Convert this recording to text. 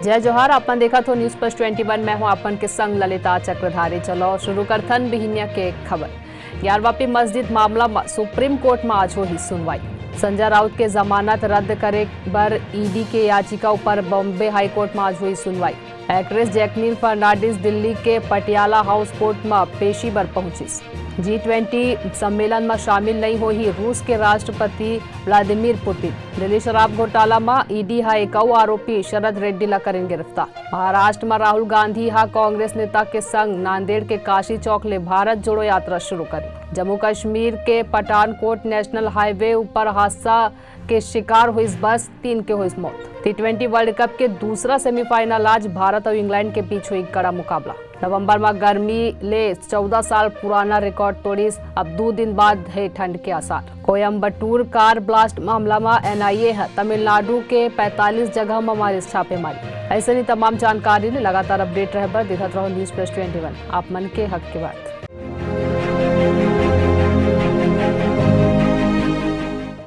जय जोहार। आपन देखा तो न्यूज प्लस 21। मैं हूं आपन के संग ललिता चक्रधारी। चलो शुरू करथन बिहिनिया के खबर। यारवापी मस्जिद मामला में सुप्रीम कोर्ट में आज हुई सुनवाई। संजय राउत के जमानत रद्द करे बर ईडी के याचिका पर बॉम्बे हाई कोर्ट में आज हुई सुनवाई। एक्ट्रेस जैकलीन फर्नांडिस दिल्ली के पटियाला हाउस कोर्ट में पेशी पर पहुंची। G20 सम्मेलन में शामिल नहीं हुई रूस के राष्ट्रपति व्लादिमीर पुतिन। दिल्ली शराब घोटाला में ईडी हा एक आरोपी शरद रेड्डी ला करें गिरफ्तार। महाराष्ट्र में राहुल गांधी हा कांग्रेस नेता के संग नांदेड़ के काशी चौक ले भारत जोड़ो यात्रा शुरू करी। जम्मू कश्मीर के पठानकोट नेशनल हाईवे ऊपर हादसा के शिकार हुई बस 3 के हुई मौत। T20 वर्ल्ड कप के दूसरा सेमीफाइनल आज भारत और इंग्लैंड के बीच हुई कड़ा मुकाबला। नवंबर में गर्मी ले 14 साल पुराना रिकॉर्ड तोड़ीस। अब 2 दिन बाद है ठंड के आसार। कोयम्बटूर कार ब्लास्ट मामला में NIA है तमिलनाडु के 45 जगह में मारी छापेमारी। ऐसे ही तमाम जानकारी ने लगातार अपडेट रहे पर देखते रहो न्यूज प्लस 21 आप मन के हक के बात।